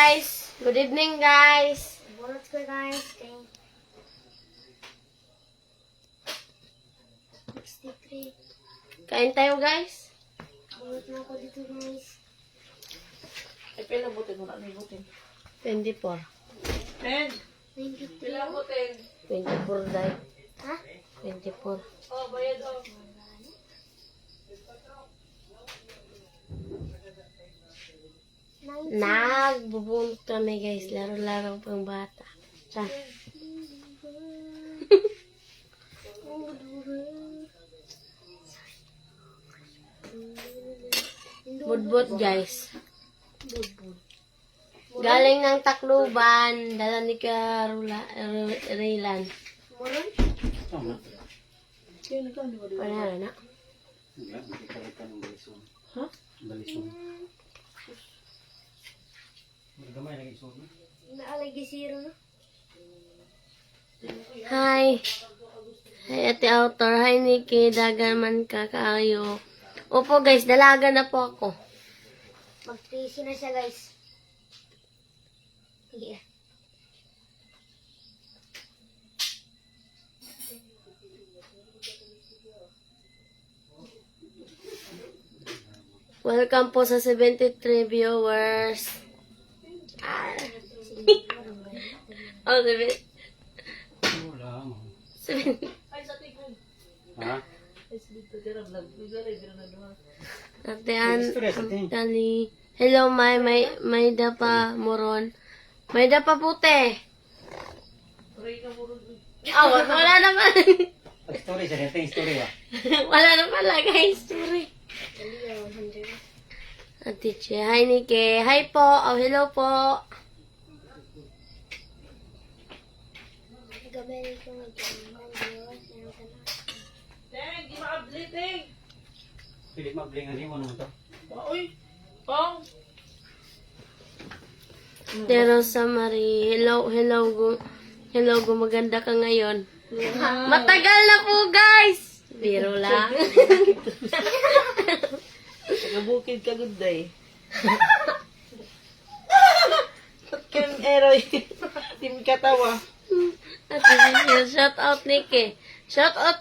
guys. Good evening guys. Bunot ko guys. 63. Kain tayo guys. Bunot na ako dito guys. Ay, pila butin mo na may butin. 24. 10. 93. Pila butin. 24 dahil. Ha? 24. Oh, bayad oh. Nagbubunot kami guys. Laro-laro pang bata. Sa. Budbud guys. Galing ng Tacloban. Dala ni Raylan. Moron? Tama. Kaya nagkano ba doon? Panalo na. Wala, nakikalitan ng balisong. Ha? Balisong. Gamay lagi isuot na. Naalagi zero na. Hi. Hi Ate Autor. Hi Nikki. Dagan man ka kaayo. Opo guys, dalaga na po ako. Mag-tracy na siya guys. Yeah. Welcome po sa 73 viewers. Oh, Wala mo. 7. Ay, sa tigong. Ha? Ay, sa dito. Dira vlog. Dira na doon. Ate Antali. Hello, may dapa moron. May dapa puti. Pray ka mo rin. Oh, wala naman. Story sa dito, story ba? Wala na pala guys. Sorry. Aliyo, 100. Ate Che. Hi Nike. Hi po. Oh, hello po. Gabay ko mag-iwan. Teng, di maabli, Teng. Pilit mablingan mo nung to. Uy, Pong. Pero sa Marie. Hello, hello, gumaganda ka ngayon. Matagal na po guys. Biro lang. Nagabukid ka good day. Kim Eroy. Team Katawa. Ate Cecilia, shout out Nikki. Shout out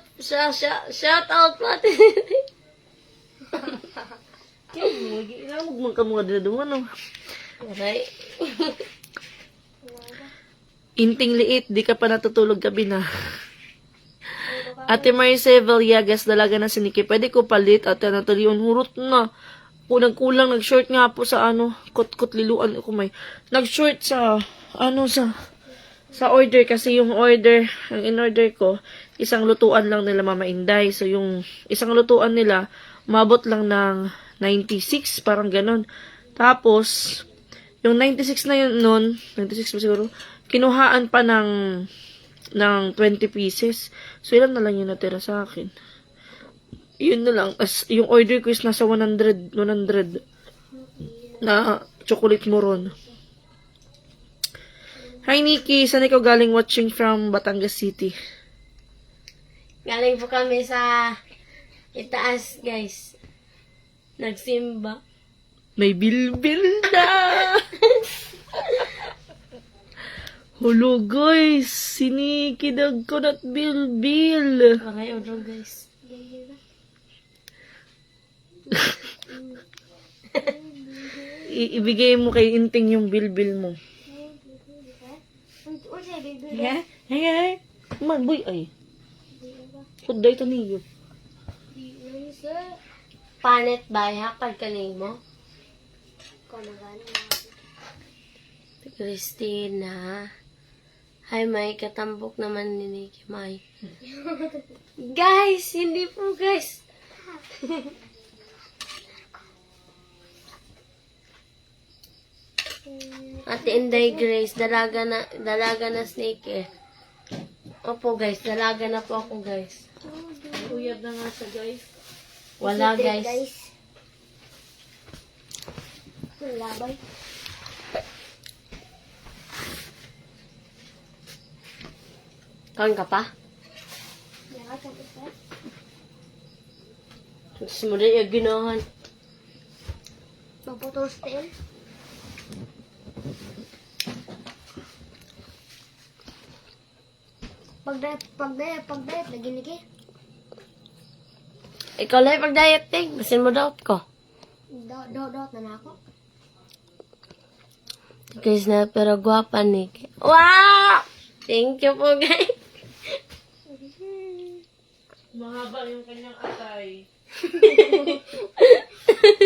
Ate. Kim, ilamog mo ka mga dinaduman, no? Aray. Inting liit, di ka pa natutulog gabi na. Ate Maricel Villagas, dalaga na si Nikki. Pwede ko palit, ate Natalion. Hurot na. Kulang, nag-short nga po sa kot-kot liluan ko may. Nag-short sa, sa order kasi yung order, ang in-order ko, isang lutuan lang nila Mama Inday. So yung isang lutuan nila, mabot lang ng 96, parang ganon. Tapos, yung 96 na yun nun, 96 ba siguro, kinuhaan pa ng 20 pieces. So, ilan na lang yung natira sa akin. Yun na lang. As, yung order ko is nasa 100 na chocolate moron. Hi, Nikki. Saan ikaw galing watching from Batangas City? Galing po kami sa itaas, guys. Nagsimba. May bilbil na! Hello, guys! Si Nikki nagkunat bilbil. Okay, odro, guys. Ibigay mo kay Inting yung bilbil mo. Unsay baby? Hey. Man, boy, ay. Kuday to niyo. Panet ba? Hakad ka mo? Christina. Hi, May. Katambok naman ni Nikki, May. Guys! Hindi po, guys. Ate Inday Grace. Dalaga na snake eh. Opo, guys. Dalaga na po ako, guys. Uyab na nga sa guys. Wala, guys. Labay. Kain ka pa? Lahat ang isa. Tapos mo rin yung ginahan. Magputol stain. Pag-diet, lagi niki. Ikaw lang pag-diet, ting. Basin mo daot ko. Dot na ako. Guys na, pero guwapa ni. Wow! Thank you po, guys. Mahaba yung kanyang atay.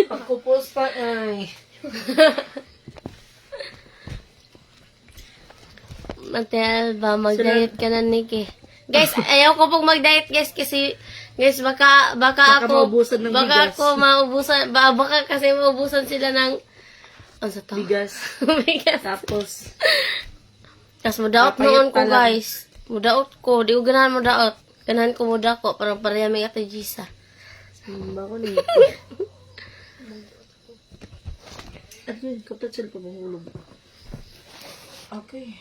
Pagkupos pa ay. Matel ba, mag-diet ka na, Nikki. Guys, ayaw ko pong mag-diet, guys, kasi, guys, baka ako, maubusan ng baka bigas. ako maubusan, baka kasi maubusan sila ng, ano sa to? Bigas. Bigas. Tapos, Tapos mudaot Papayat noon ko, pa lang. guys. Mudaot ko, di ko ganahan mudaot. Ganahan ko muda ko, parang pareha may ate Gisa. bako ni. At yun, kapatid sila pa mahulog. Okay.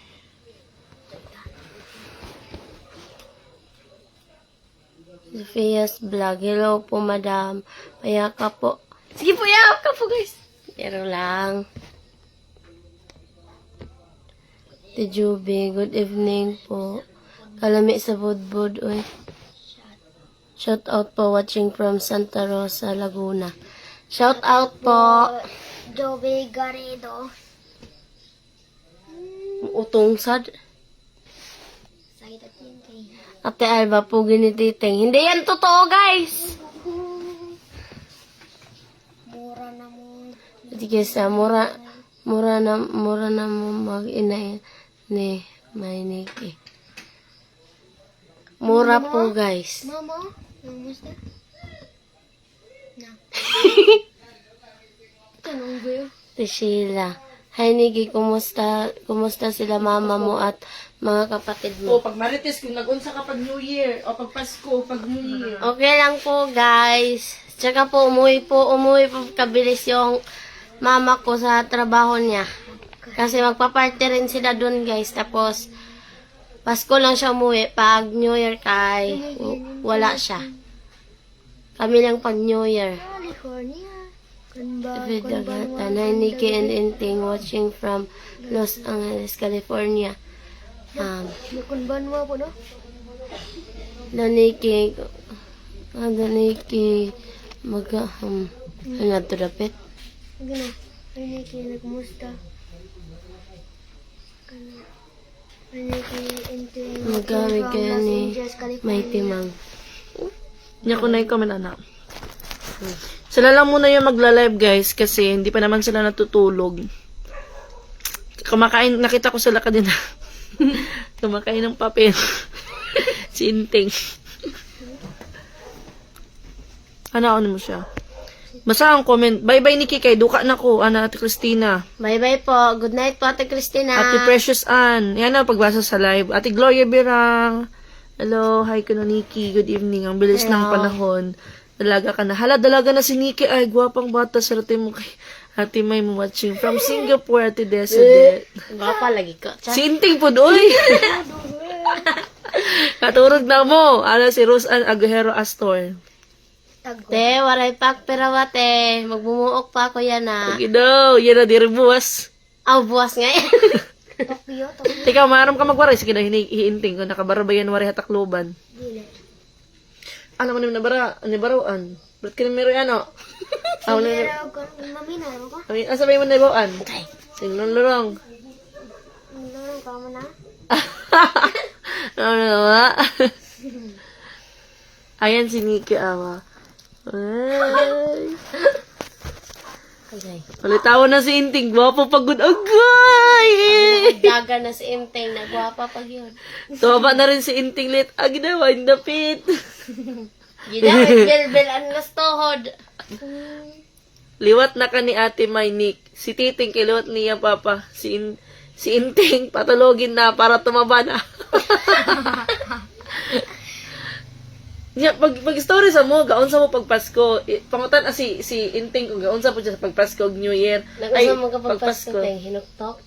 Sophia's vlog. Hello po, madam. Paya ka po. Sige po, yakap ka po, guys. Pero lang. Tijubi, good evening po. Kalami sa budbud, uy. Shout out po watching from Santa Rosa, Laguna. Shout out po. Joby Garrido. Utong sad. Sakit at yun kay. Ate Alba po ginititing. Hindi yan totoo, guys. Mura na mo. Sige sa mura na mo mag-ina ni Mayniki. Mura po, guys. Mama, namusta? Na. Tanong ba yun? Si Sheila. Hi, Niki. Kumusta sila mama mo at mga kapatid mo? O, pag Marites, kung nag-unsa ka pag New Year, o pag Pasko, pag New Year. Okay lang po, guys. Tsaka po, umuwi po kabilis yung mama ko sa trabaho niya. Kasi magpa-party rin sila dun, guys. Tapos, Pasko lang siya umuwi. Pag New Year wala siya. Kami lang pag New Year. California. Kunba, Vidagatan. Hi, Nikki and Inting watching from Los Angeles, California. kunban mo po, no? Daniki, ano to dapit? Gana. Ay, kumusta? Magamit kayo ni may timang. Niya ko na i-comment, anak. Sila lang muna yung magla-live, guys, kasi hindi pa naman sila natutulog. Kumakain, nakita ko sila kanina. Kumakain ng papel. Si Inting. Ano mo siya? Basta ang comment. Bye-bye, Nikki, kay duka na ko. Ate Christina. Bye-bye po. Good night po, Ate Christina. Ate Precious Ann. Yan na, pagbasa sa live. Ate Gloria Birang. Hello, hi ka na, Nikki. Good evening. Ang bilis ng Hello. panahon. Dalaga ka na. Hala, dalaga na si Nikki. Ay, gwapang bata. Sarate mo kay Ate May mo watching from Singapore, Ate Desodet. Gapa lagi ko. Si Inting po doy. Katurog na mo. Ano si Rose Ann Aguero Astor. Te, waray pak perawate. Magbumuok pa ako yan ah. Pagi daw. Yan na, diri buwas. Aw, buwas nga yan. Tokyo. Tika, maram ka magwaray. Sige na, hiniinting ko. Nakabarabayan waray hatakloban. Dili. Ano mo naman nabara? Ano baruan? Ba't ka na meron ano? Ano na Pero, mamina mo ko? Asa ba yung nabawaan? Tingnan lorong. Lorong ka mo na? Ano na? Ayan si Nikki Awa. Ay. Okay. Palitawan na si Inting. Gwapo pagod. Agay! Daga na si Imteng. Nagwapa pag yun. Tuwaba na rin si Inting lit. Aginawa, dapit. Ginawit, belbel, ang lastohod. Liwat na ka ni Ate May Nick. Si Titing kiliwat niya papa. Si Inting patulogin na para tumaba na. Nya pag story sa mo gaon sa mo pag Pasko. Pangutan si Inting kung gaon sa po siya sa pag Pasko ug New Year. Nag-usap mo kapag Pasko, Teng. Hinuktok.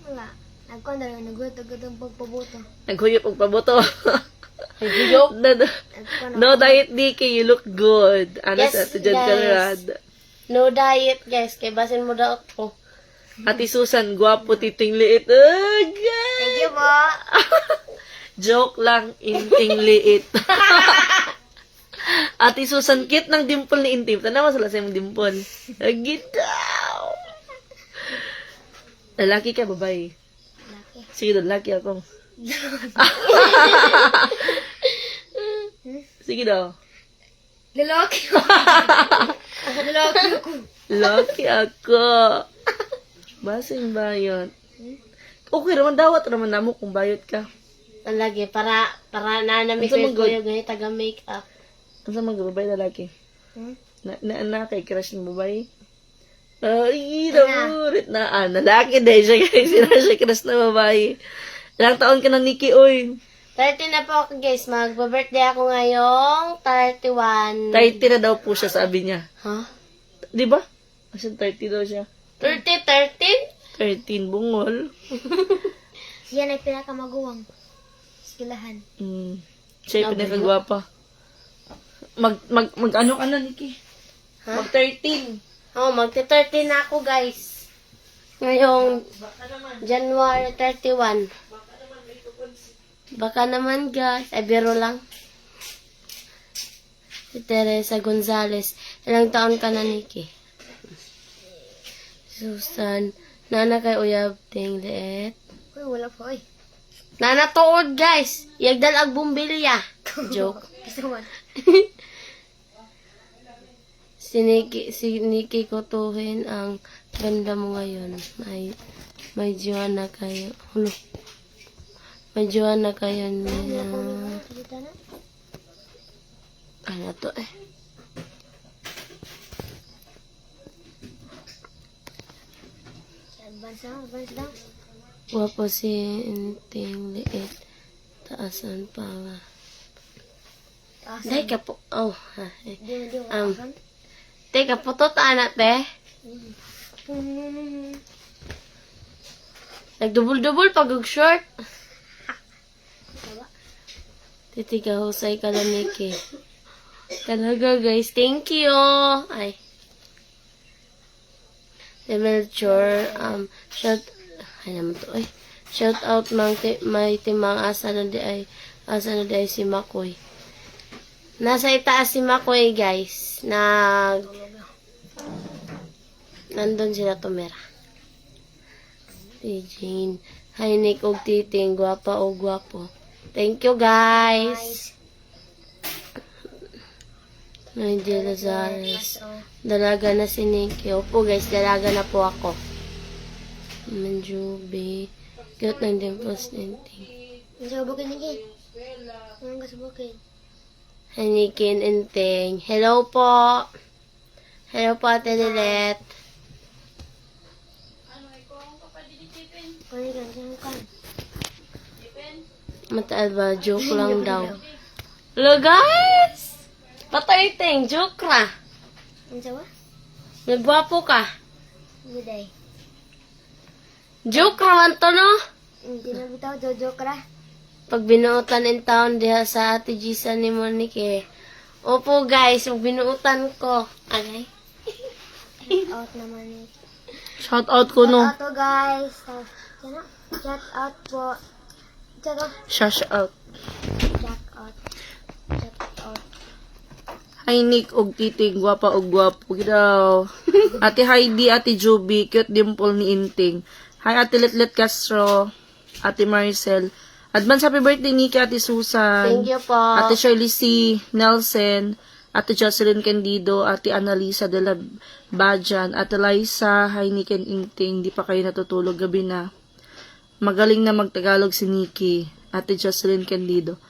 Wala. Nagkanda rin, nagutag ang pagpabuto. Naghuyop og paboto. Naghuyop? No diet DK, you look good. Ano Yes, sa Ate Jan guys. Conrad. No diet, guys. Kay basin mo daw ko. Ate Susan, gwapo, titing liit. Agay! Thank you po. Joke lang, inting liit. Ate Susan, cute ng dimple ni Intim. Tanawa sila sa yung dimple. Agit daw. Lalaki ka, babae? Laki. Sige, lalaki ako. Sige daw. Lalaki. Lalaki ako. Lucky ako. Basing bayot. Okay naman, dawat naman namo kung bayot ka. Lagi, para nanami Ano ko sa mga- yung ganyan, taga-makeup. Ano sa mga babae lalaki? Hmm? Na kay crush ng babae? Ay, namurit na. Lalaki dahil siya guys. Sila siya crush na babae. Ilang taon ka na, Nikki, oy? 30 na po ako guys, magba-birthday ako ngayong 31. 30 na daw po siya, sabi niya. Ha? Di ba? Kasi 30 daw siya. 13? 13, bungol. Yan ay pinakamaguwang. Skilahan. Siya yung pinakagwapa. Mag ano ka na, Nikki? Ha? Mag 13. Oh, magti-13 na ako guys. Ngayong January 31. Baka naman guys. Ay, biro lang. Si Teresa Gonzalez. Ilang taon ka na, Nikki? Susan. Nana kay Uyab ting liit. Uy, wala po eh. Nana tuod guys. Yagdal ag bumbilya. Joke. Kasawan. Si Nikki kutuhin ang ganda mo ngayon. May jowa na kayo. Hulo. May jowa na kayo niya. Salita na. Ano to eh? Advance lang. Wapo si Inting liit. Taasan pa nga. Dahil ka po. Oh. Di mo Um, asan. Teka, putot anak te. Nagdubol-dubol pag short. Titiga husay ka lang, Nikki. Talaga guys, thank you. Ay. The Melchor, ay naman to, ay. Shout out may timang asa na di ay si Makoy. Nasa itaas si Makoy guys. Nandun sila tumira. Si Jane. Hi Nick og Titing, gwapa o gwapo. Thank you guys. Nandiyo Lazares. Dalaga na si Nikki. Opo guys, dalaga na po ako. Manjubi. Cute ng dimples ninting. Ang sabukin ni Kid. Ang kasabukin. Hi Nikki and Inting. Hello po. Hello po Ate Lilet. Kani kan saan kan. Mataal ba? Joke lang daw. Hello guys! Patay ting, joke ra. Ang sawa? Nagwapo ka. Biday. Joke raman to no? Hindi na bitaw, jojo ka ra. Pag binuutan in town diha sa Ate Gisa ni Monique. Opo guys, pag binuutan ko. Agay. Out naman eh. Shout out ko, no? Shout out guys. Sana? Shout out po. Shout out. Shout out. Shout out. Shout out. Hi, Nick og Titing. Gwapa og gwapo. Gidaw. Ate Heidi, Ate Juby. Cute dimple ni Inting. Hi, Ate Letlet Castro. Ate Maricel. Advance happy birthday, Nikki, Ate Susan. Thank you po. Ate Shirley C. Nelson. Ate Jocelyn Candido. Ate Annalisa de la Bajan. Ate Liza. Hi, Nick and Inting. Di pa kayo natutulog gabi na. Magaling na magtagalog si Nikki. Ate Jocelyn Candido.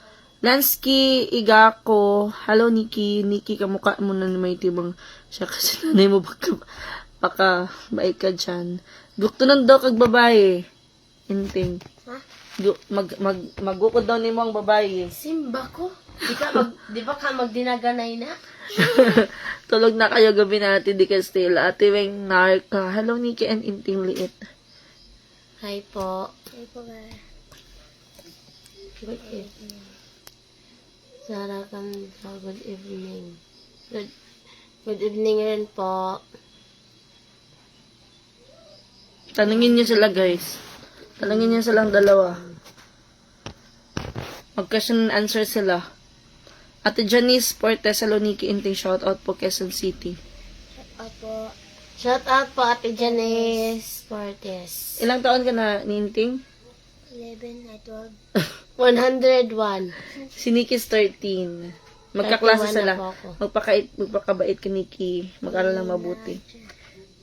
Lansky Igako. Hello, Nikki. Nikki, kamukha mo na ni may tibang siya kasi nanay mo baka baik ka dyan. Gukto nang daw kag babae. Inting. Ha? Magukod daw ni mo ang babae. Simba ko. Di ba ka magdinaganay na? Tulog na kayo gabi natin, di ka still. Ate Weng Narca. Hello, Nikki and Inting liit. Hi po. Ay po guys. Good evening. Sarah Kanda, good evening. Good evening rin po. Tanungin niyo sila, guys. Tanungin niyo silang dalawa. Mag-question and answer sila. Ate Janice Port Thessaloniki Inting, shout out po Quezon City. Opo. Shout out po Ate Janice Fortes. Ilang taon ka na ni Inting? 11 at 12. 101. Si Nikki is 13. Magkaklase 31 sila. na po ako. Magpakabait ka, Nikki. Mag-aral lang mabuti.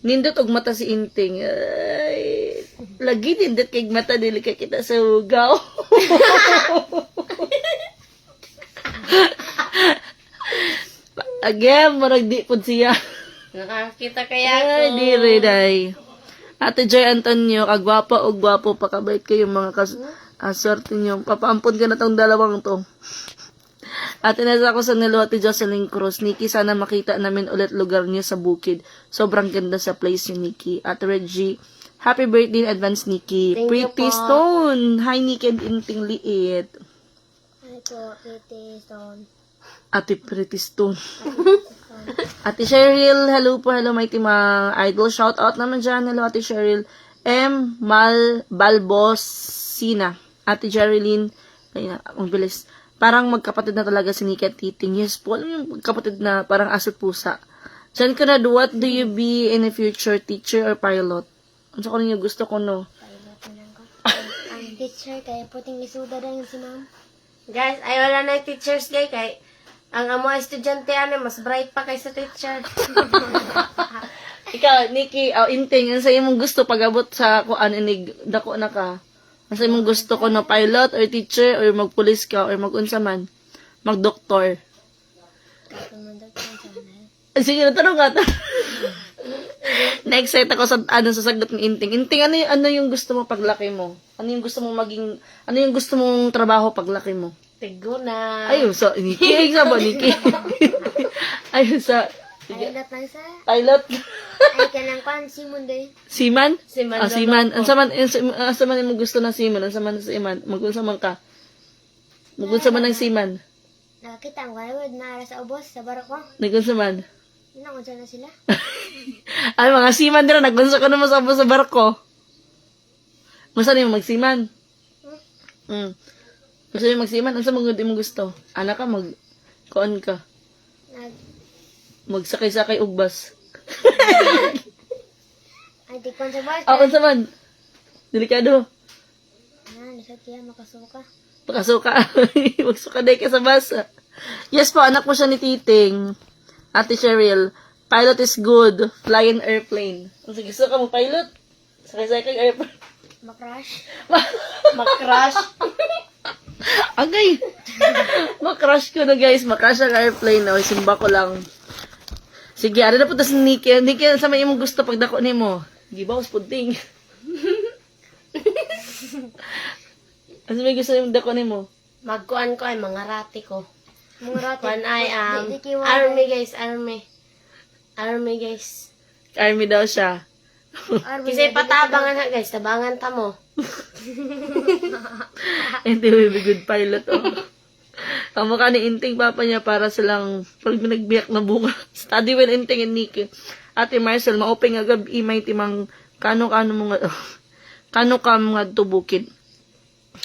Nindot og mata si Inting. Ay, lagi nindot kay mata dili kay kita sa ugaw. Again, marag di pud siya. Nakakita kaya ko. Ay, diri day. Ate Joy Antonio, kagwapa o gwapo, pakabait kayo mga swerte nyo. Papaampon ka na tong dalawang to. Ate Nasa ako sa Nilo, Ate Jocelyn Cruz. Nikki, sana makita namin ulit lugar niyo sa bukid. Sobrang ganda sa place niyo, Nikki. Ate Reggie, happy birthday in advance, Nikki. Thank you Pretty po. Stone. Hi, Nikki and Inting Liit. Ano po, Pretty Stone. Ate Pretty Stone. Ate Cheryl, hello po, hello my team, idol. Shout out naman dyan. Hello, Ate Cheryl. M. Balbosina. Ate Jerilyn. Ayun, ang bilis. Parang magkapatid na talaga si Nikki at Titing. Yes po, alam yung magkapatid na parang aso't pusa. Diyan ka na, what do you be in the future? Teacher or pilot? Ano sa kanya gusto ko, no? Pilot na lang ko. Ang teacher, kaya puting isuda na yun si ma'am. Guys, ay wala na yung teachers gay kay ang amo ay estudyante ano mas bright pa kaysa teacher. Ikaw, Nikki, Inting, ano sa imong gusto pag-abot sa kuan inig dako na ka? Ano sa imong gusto ko, no? Pilot or teacher or magpulis ka or magunsa man? Magdoktor? Katumundot ko sa amin. Sige, natanong ka. Na-excite ako sa sa sagot ni Inting. Inting, ano yung gusto mo paglaki mo? Ano yung gusto mong ano yung gusto mong trabaho paglaki mo? Tigo na. Ayun sa, Nikki. Ay, sa ba, Nikki? Ayun sa, Pilot lang sa, pilot. ay ka ng kwan, si Mundoy. Seaman? Seaman Ah, daw seaman. daw Ang saman yung gusto ng seaman. Ang saman sa seaman. Magunsa man ka. Magunsa man ng seaman. Nakakita ang kwan, na sa ubos, sa barako. Nagunsa man. Nakunsa na sila. Ay, mga seaman dira. Nagunsa ka naman sa barko. Masa na yung magseaman? Gusto yung magseaman? Ang sa mga mo gusto? Anak ka, kuan ka. Magsakay-sakay ugbas. Ay, di kwan sa bus. Ako sa man. Delikado. Nasa tiya, makasuka. Pakasuka. Magsuka day ka sa basa. Yes po, anak mo siya ni Titing. Ate Cheryl. Pilot is good. Fly an airplane. Kung sige, gusto ka mo pilot? Sakay-sakay airplane. Makrush. Mag-crash. Agay. Makrush ko na guys. Makrush ang airplane. O, simba ko lang. Sige, ano na po tas Nikki. Nikki, sa may imong gusto pag dako ni mo. Gibawas pudding. Ano may gusto yung dako ni mo? Magkuan ko ay mga rati ko. Mga rati. Kuan ay Di kiwa. army guys, army. Army guys. Army daw siya. Kasi patabangan ha guys, tabangan ta mo. Hindi will be good pilot. Oh. Kamukha ni Inting papa niya para silang pag binagbiyak na bunga. Study well Inting and Nikki. Ate Marcel, mauping agad imay timang kano-kano mga kano ka mga tubukid.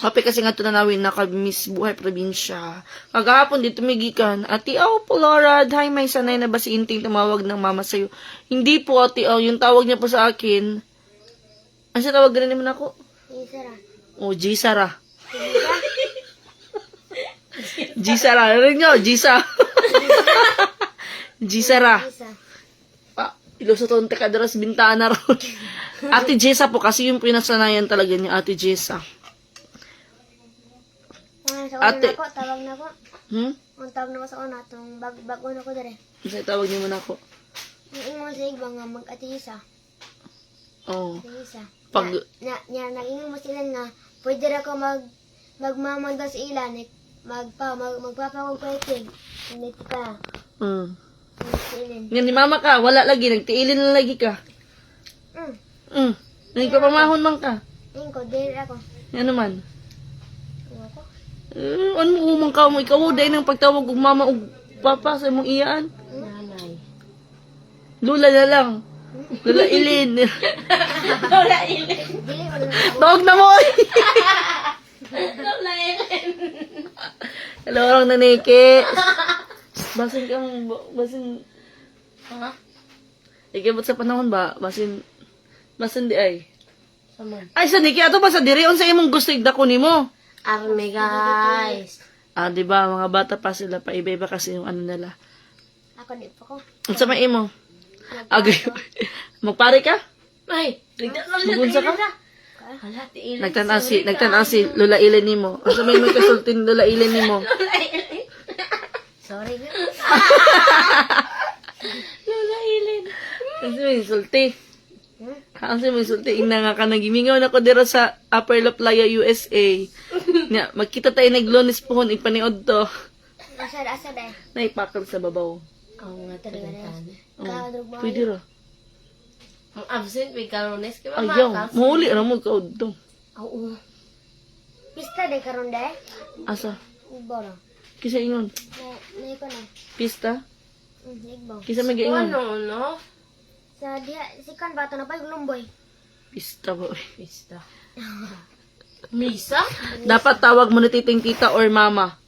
Happy kasi nga ito nanawin na miss buhay probinsya. Kagahapon dito migikan. Ate, Polorad. Hi, may sanay na ba si Inting tumawag ng mama sa'yo? Hindi po, ate, yung tawag niya po sa akin. Ano siya tawag ganun naman ako? Isara. Oh, G-Sara. G-Sara. Ano nyo? G-Sa. G-Sara. Isa. Iluso to ka daras bintana ron. Ate Jessa po kasi yung pinasanayan talaga niya, Ate Jessa. Sa Ate. una na ko, tawag na ko. Ang tawag na ko sa una, itong bago na ko dere. Kasi tawag niyo muna ako. Yung ingon sa iba nga mag-ati isa. Oh. Isa. Pag, Nag-ingon mo sila nga, pwede ra ko magmamanda sa ilan, magpapakagpaitin. Hindi ka. Silin. Nga ni mama ka, wala lagi, nagtiilin na lagi ka. Nagpapamahon man ka. Ayun ko, dili ako. Yan naman. Ano ko? Ano mo umang ka mo, ikaw dahil ng pagtawag kong mama o papa sa mong iyaan. Nanay. Lula na lang. Lula ilin. Dili, wala na ako. Tawag na mo! Lola Ellen. Dorong na Niki. Basin kang, basin. Ha? Ikibot sa panahon ba? Basin di ay. Saman. Ay, sa Niki, ato ba sa diri? Unsa imong gusto igdako nimo? Army, guys. Ah, di ba, mga bata pa sila, pa iba-iba kasi yung ano nila. Ako di pa ko. Unsa may imo? Agay. Magpare ka? Ay, Magunsa ka? Hala, tiilin. Nagtan-as si Lola Ilen nimo. Unsa may kasultin Lola Ilen nimo? Sorry nga. Lola Ilin. Unsa may sulti? Unsa may sulti? Ina nga ka nagimingaw na ko dira sa Upper Laplaya, USA. Nya, magkita tayo naglonis pohon ipaniod to. Asad eh. Naipakal sa babaw. Oo nga, talagang. Kadrog mo. Pwede ra. Ang absent, may karones. Kaya Ayaw, mahuli ra mo kaod to. Oo. Pista de karon de. Asa? Iboro. Kisa ingon. Na ko na. Pista? Igbo. Kisa may gaingon. Ano? Sa diha si kan bato na pa yung lumboy. Pista ba? Pista. Misa? Dapat tawag mo na titing tita or mama.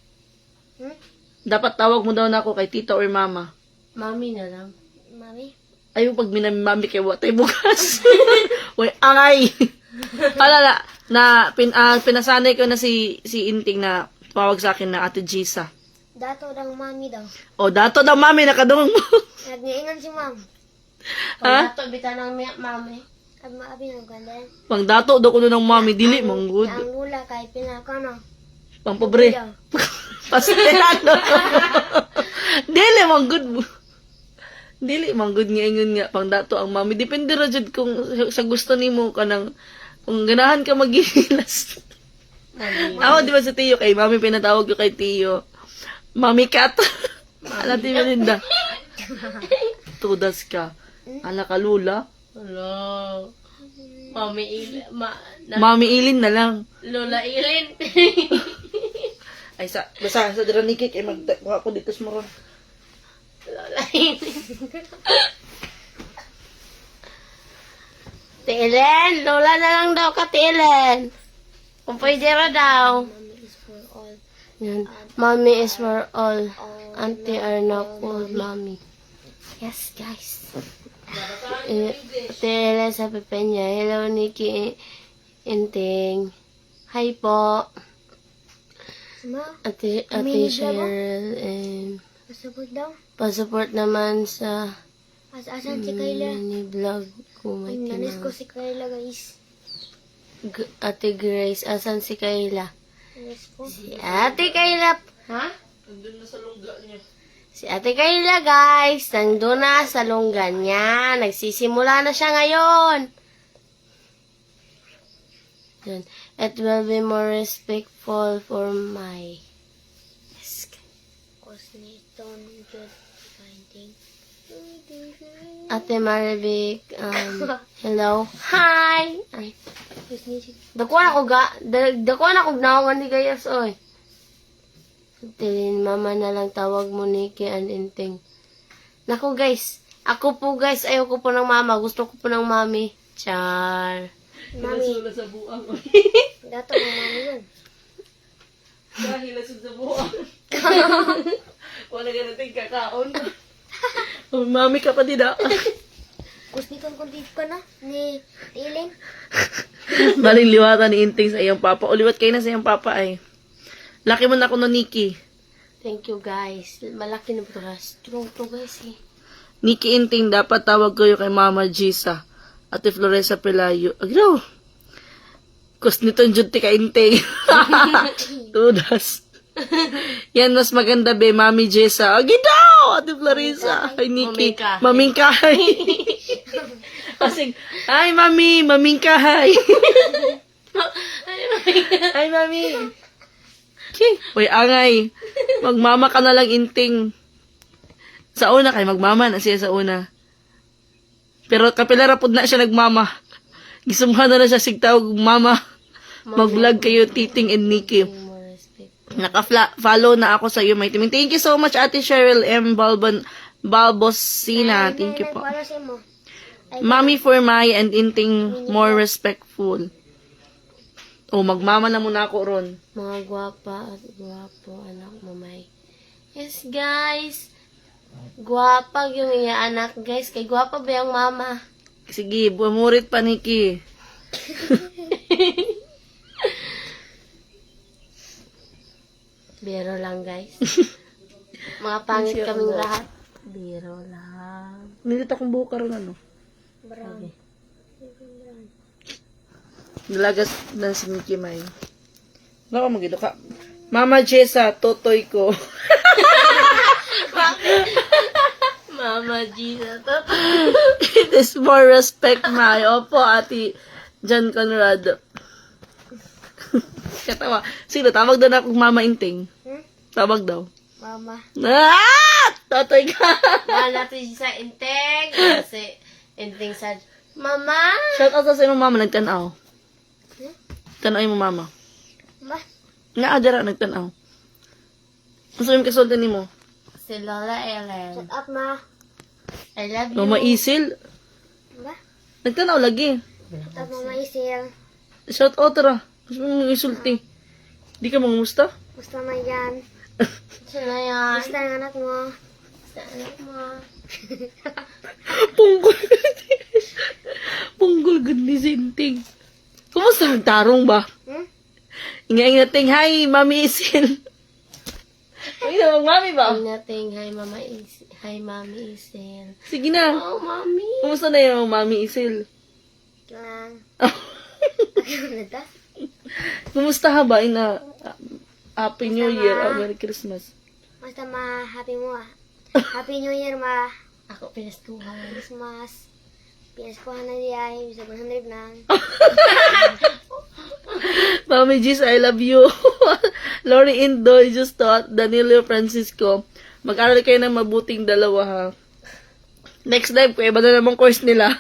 Hmm? Dapat tawag mo daw na ako kay tita or mama. Mami na lang. Mami. Ayaw pag minamami kay watay bukas. Uy, angay. Alala, pinasanay ko na si Inting na tawag sa akin na Ate Jisa. Dato dang mami daw. O, dato daw mami, nakadungong mo. Nagniingon si ma'am. Pag dato, bita ng mami. At maabi ng ganda. Pang dato daw ko ng mami, dili, manggod. Ang lula kay pinakano. Pang pobre. Pastelano. Dili, manggod mo. Dili, manggod nga ingon nga, pang dato ang mami. Depende ra jud kung sa gusto nimo ka nang, kung ganahan ka maghihilas. Ako, di ba sa Tiyo, kay mami pinatawag ko kay Tiyo. Mami cat. Ala, di ba Linda? Tudas ka. Ala ka, Lula. Hello. Mami Ilin. Mami Ilin na lang. Lola Ilin. Ay, basta sa Draniki, kay magkuha ko dito sa Moron. Lola Ilin. Tiilen. Lola na lang daw ka, Tiilen. Kung pwede ra daw. Mami is for all. Yan. Mommy is for all. Auntie are not for mommy. Yes, guys. Tele sa Pepenya. Hello, Nikki. Inting. Hi po. Ma, Ate Cheryl. And pasabot daw. pa-support naman sa Asan si Kayla? mini vlog ko. Ay, nanis ko si Kayla guys. Ate Grace. Asan si Kayla? Nanis ko. Si Ate Kayla. Ha? Nandun na sa lungga niya. Si Ate Kayla, guys. Nandun na sa lunggan niya. Nagsisimula na siya ngayon. Yan. It will be more respectful for my... Yes. Cosniton, good finding. Ate Maribik, hello. Hi! Ay, dakuan ako naungan ni Gayas, oy. Tilin, mama na lang tawag mo Nikki and Inting. Naku guys, ako po guys, ayoko po ng mama, gusto ko po ng mami. Char. Mami, Hilasula sa buang. dato ng mami yun. Hilasula sa buang. Wala ka natin kakaon. Oh, mami ka pa dida. Cosniton kung ka na ni Tiling. Baling liwatan ni Inting sa iyong papa. O liwat kayo na sa iyong papa ay. Laki mo na ako no, Nikki. Thank you guys. Malaki na po ito. Strong to guys eh. Nikki Inting, dapat tawag kayo kay Mama Gisa. Ate Floresa Pelayo. Agraw. Kus nito yung ka Inting. Tudas. Yan, mas maganda be, Mami Gisa. Agi daw, Ate Floresa. Ay, Nikki. Mamingkahay. Kasing, ay, Mami, mamingkahay. Ay, Mami. Okay. Uy, angay. Magmama ka na lang, Inting. Sa una kay magmama na siya sa una. Pero kapila rapod na siya nagmama. Gisumhan na siya sigtawag mama. Mag-vlog kayo, Titing and Nikki. More respect. Naka-follow na ako sa iyo, my team. Thank you so much, Ate Cheryl M. Balbosina. Thank you po. Para sa mo. Mommy for my and Inting more respectful. O, magmama na muna ako ron. Mga gwapa at gwapo anak mo may. Yes guys. Gwapa yung iya anak guys. Kay gwapa ba yung mama? Sige, bumurit pa, Nikki. Biro lang guys. Mga pangit kaming lahat. Biro lang. Nilit akong buhok karon ano. Brown. Nilagas na si Nikki May. Wala ka magido ka. Mama Jessa, totoy ko. Mama Jesus. It is more respect, May. Opo, ati John Conrad. Katawa. Sino? Tawag daw na akong Mama Inting. Tawag daw. Mama. Ah! Totoy ka! Mahal natin siya sa inteng. Kasi inteng sa Mama! Shout out sa sino mama nagtanaw. Tanaw mo mama. Ma. Naadara nagtanaw. Gusto yung kasultan ni mo? Si Lola Ellen. Shut up, ma. I love you. Mama Isil. Ma. Nagtanaw lagi. Shut up, Mama Isil. Shout out ra. Gusto mo isulti. Di ka mangusta? Gusto na yan. Siya na yan. Gusto ang anak mo. Sa anak mo. Punggol. Punggol good ni Zinting. Kumusta ang tarong ba? Inga-inga ting, hi, Mami Isil. Ay, nawang mami ba? Inating, hi Mama Isil. Hi Mami Isil. Sige na. Oh, Mami. Kumusta na yung Mami Isil? Lang. Kumusta ha ba? Happy New Year o Merry Christmas. Basta ma, happy mo ah. Happy New Year, ma. Ako pinaskuhan. Christmas. Pinaskuhan na di ay. Bisa 100 lang. Mami Gis, I love you. Lori Indoy, just thought, Danilo Francisco. Mag-aral kayo ng mabuting dalawa ha. Next time, kung iba na namang course nila.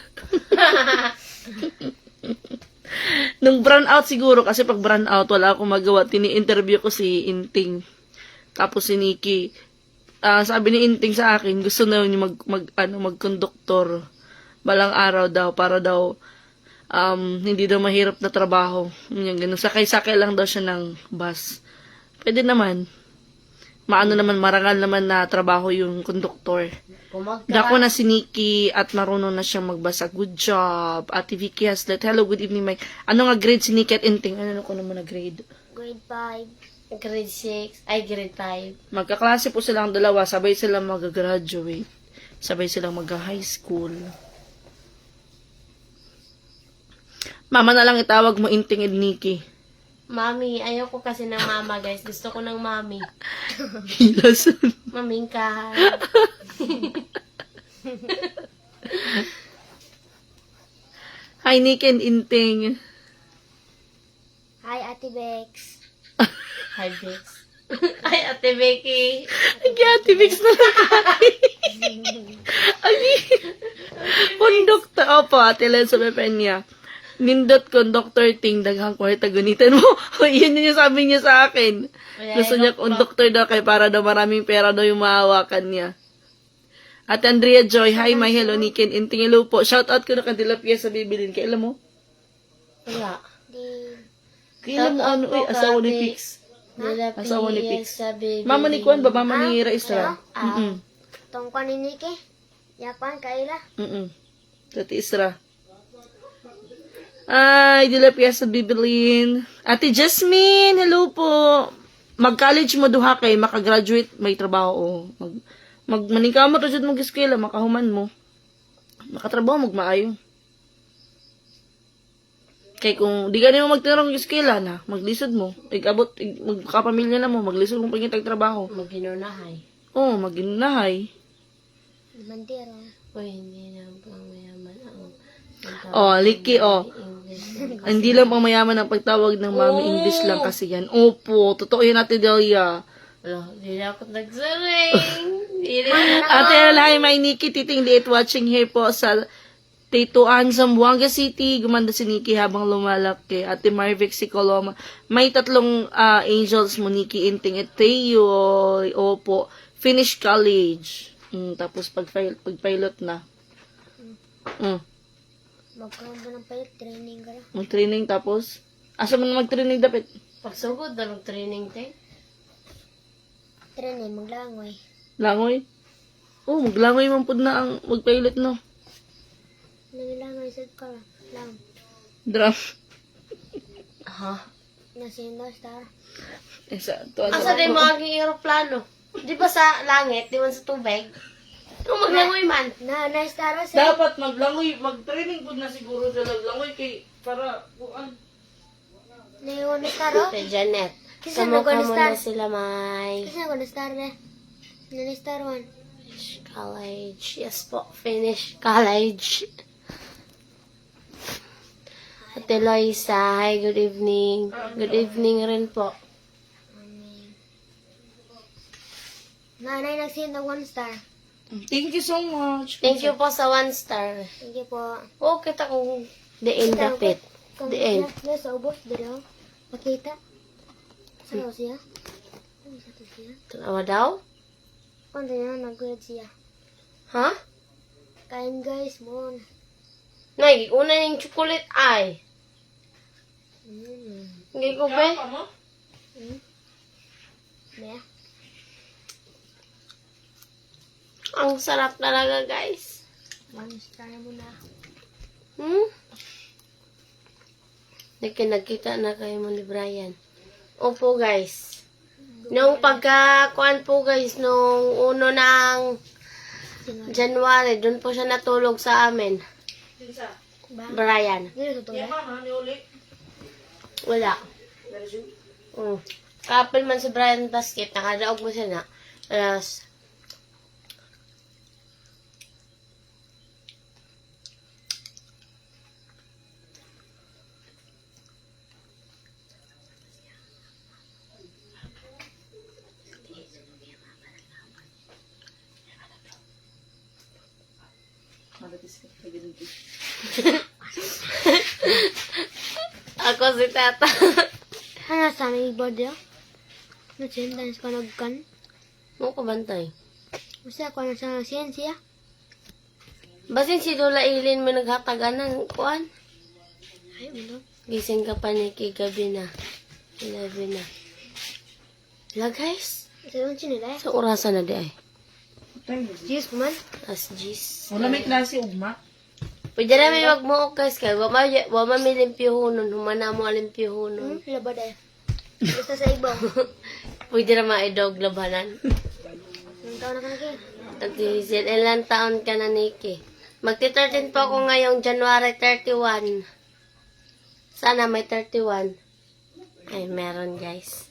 Nung brown out siguro, kasi pag brown out, wala akong magawa. Tini-interview ko si Inting. Tapos si Nikki. Sabi ni Inting sa akin, gusto na niya mag-conductor. Balang araw daw, para daw, hindi daw mahirap na trabaho. Yung ganun. Sakay-sakay lang daw siya ng bus. Pwede naman. Maano naman, marangal naman na trabaho yung conductor. Dako na si Nikki at marunong na siyang magbasa. Good job. Ate Vicky Haslet. Hello, good evening, Mike. Ano nga grade si Nikki at Inting? Ano ko naman na grade? Grade 5. Grade 6. Ay, grade 5. Magkaklase po silang dalawa. Sabay silang mag-graduate. Sabay silang mag-high school. Mama na lang itawag mo, Inting and Nikki. Mami, ayoko kasi ng mama, guys. Gusto ko ng mami. Hilas. Maming ka. Hi, Nikki and Inting. Hi, Ate Bex. Hi, Bex. Ay, Ate Becky. Ay, Ate Vix na lang tayo. Ay, Conductor. Opo, Ate Lensa Pepenya. Nindot conductor ting daghang kwarta gunitan mo. Yun yung sabi niya sa akin. Gusto niya conductor daw kay para daw maraming pera daw yung mahawakan niya. At Andrea Joy, hi, my hello, Nikin, Inting, hello po. Shout out ko na kantilapia sa bibilin. Kailan mo? Wala. Di. Kailan mo ano? Uy, asawa ni Pix. Asawa ni Pix. Mama ni Kwan ba? Mama ni Raisra? Tongkwan ni Nike. Yapan, kaila. Tati Isra. Ay, dilapia sa bibilin. Ate Jasmine, hello po. Mag-college mo duha kay makagraduate, may trabaho. Maningka mo to dyan mag-eskwela, makahuman mo. Makatrabaho, magmaayo. Kay kung di ka naman magtinarong eskwela na, maglisod mo. Magkapamilya na mo, maglisod mo pagkintag trabaho. Maginunahay. Oo, maginunahay. Mandiro. Uy, hindi na pang mayaman ako. Oh, Liki, oh. Hindi lang pang mayaman ang pagtawag ng Mami English lang kasi yan. Opo, totoo yan, Ate Delia. Hindi na ako nagsaring. Ate Elhay, my Nikki, titing liit watching here po sa Tituan, Zamboanga City. Gumanda si Nikki habang lumalaki. Ate Marvic, si Coloma. May 3 angels mo, Nikki, Inting, at Teo. Opo, finish college. Tapos pag-pilot na. Magkaroon ba ng pilot? Training ka na. Mag-training tapos? Asa man mag-training dapat? Pagsugod na training tayo. Training, maglangoy. Langoy? Oh, maglangoy man pud na ang magpailit no. Naglangoy sa ka lang. Drum. Ha? Nasindo star. Esa to Asa din mo ang aeroplano? Di ba sa langit, di man sa tubig? Kung maglangoy man. Na star sa. Dapat maglangoy, mag-training pud na siguro sila langoy kay para kuan. Naiwan na star oh. Kay Janet. Kasi Kamukha mo nag-star. na sila, May. Kasi ako na star na. Na star 1. Finish college. Yes po, finish college. Ate Loisa, hi, good evening. Good evening rin po. Nanay nagsin na 1 star. Thank you so much. Thank you po sa 1 star. Thank you po. Oo, kita kong diin dapit. Diin. Kung sa ubos, dito. Makita. Saan siya? Ano sa to siya? Tanawa daw? Kung na nag-grade siya. Ha? Kain guys, mo. Nay, una yung chocolate ay. Hindi ko ba? Maya. Ang sarap talaga, guys. 1 star mo na. Nagkita na kayo mo ni Brian. Opo, guys. Nung pagkakuan po, guys, nung uno ng January, doon po siya natulog sa amin. Ba? Brian. Dito to. Wala. Kapal man si Brian basket, nakadaog mo siya na. Alas. Ako si Tata. Ano sa may body? Nasindan sa kanagkan. Mo ko bantay. Basta ako na sa siyensya. Basin si Lola Eileen mo naghatagan ng kuan. Ay, ano? Gising ka pa ni gabi na. 11 na. Wala guys. Sa yun sinila eh. Sa orasan na di ay. Diyos man. As G's. Wala may klase ugma. Pwede na may magmuok guys kay. Wama may limpyohonon. Humana mo alimpyohonon. Labad eh. Basta sa ibaw. Pwede na maidog labanan. Ang taon na ka na kayo. Tag-diesel. Ilan taon ka na, Nikki? Magti-13 po ako ngayong January 31. Sana may 31. Ay, meron guys.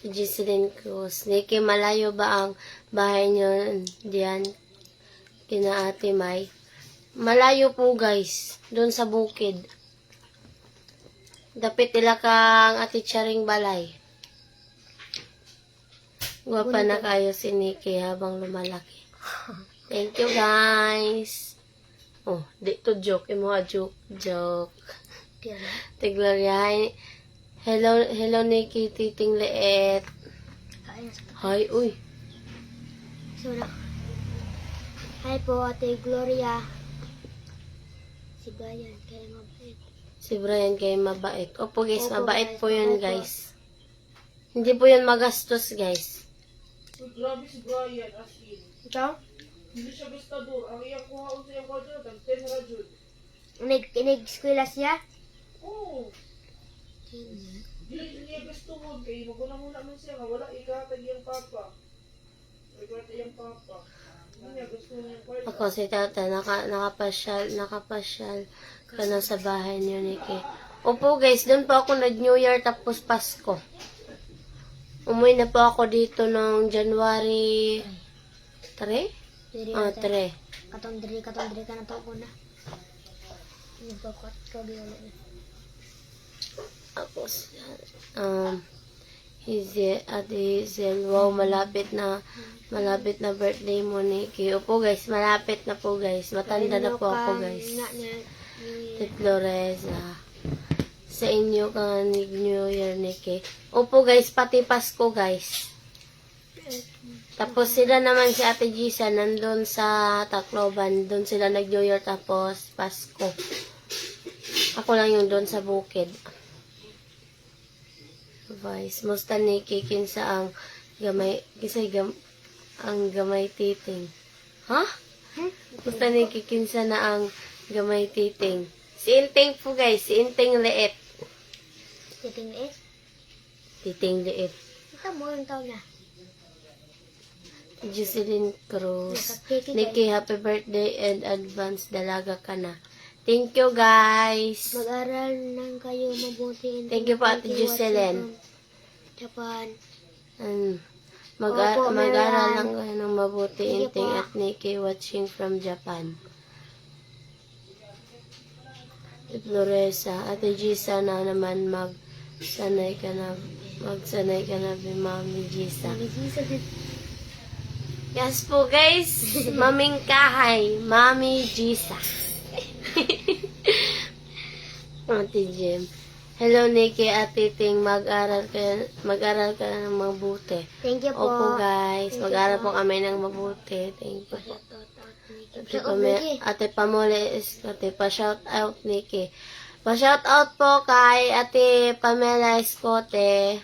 Giseline Cruz. Nikki, malayo ba ang bahay niyo diyan? Kina Ate May? Malayo po guys. Doon sa bukid. Dapit nila kang Ate Charing Balay. Gwapa na kayo si Nikki habang lumalaki. Thank you guys. Oh, dito joke. Imo joke. Joke. Kaya na. Te Gloria, hi. Hello Nikki, titing leet. Kain na sa Hi, uy. So na. Hi po, Ate Gloria. Si Brian, kaya mabait. Si Brian kayo mabait. Opo guys, Opo, mabait guys, po yun mabait po. guys. Hindi po yun magastos guys. Grabe si Brian, as in. Ikaw? Hindi siya gastador. Ang iyang kuha ko sa iyang kwadro, tag-10 na jud. Inig-skwela siya? Oo. Dili niya gusto mo. Kaya maguna-muna man siya nga. Wala ikatag iyang papa. Ikatag iyang papa. Hindi niya gusto niya kwadro. Ako si Tata, nakapasyal ka na sa bahay niyo, Nikki. Opo guys, doon po ako nag-New Year tapos Pasko. Umuwi na po ako dito noong January 3? Diri Ah, na 3. katong diri ka na to ko na. Nagpakot ko di ulit. Tapos, Hazel, wow, malapit na birthday mo, Nikki. Opo guys, malapit na po guys. Matanda na po ako guys. Tit Loreza. Sa inyo ka New Year, Nikki. Opo guys, pati Pasko guys. Tapos sila naman si Ate Gisa nandun sa Tacloban. Doon sila nag-New Year tapos Pasko. Ako lang yung doon sa bukid. Vice. Musta ni kinsa ang gamay, ang gamay titing. Ha? Musta ni kinsa na ang gamay titing. Si Inting po guys, si Inting liit. Titing is. Titing liit. Ito mo yung tawag na. Jocelyn Cruz. Nakakiki, Nikki, happy birthday and advance dalaga ka na. Thank you guys. Mag-aral nang kayo mabuti. Thank you po, Ate Jocelyn. Japan. Mag-aral Opo, Marian. lang kayo ng mabuti, Sige Inting po. at Nikki watching from Japan. Si Floresa, Ate Gisa na naman magsanay ka na kay Mami Gisa. Nagigisa din. Yes po guys, Maming Kahay, Mami Gisa. Ate Jem. Hello Nikki at Titing, mag-aral ka ng mabuti. Thank you po. Opo guys, Thank you mag-aral po. po kami ng mabuti. Thank you po. Nikki. Ate Pamela Escote, pa-shout out Nikki. Pa-shout out po kay Ate Pamela Escote.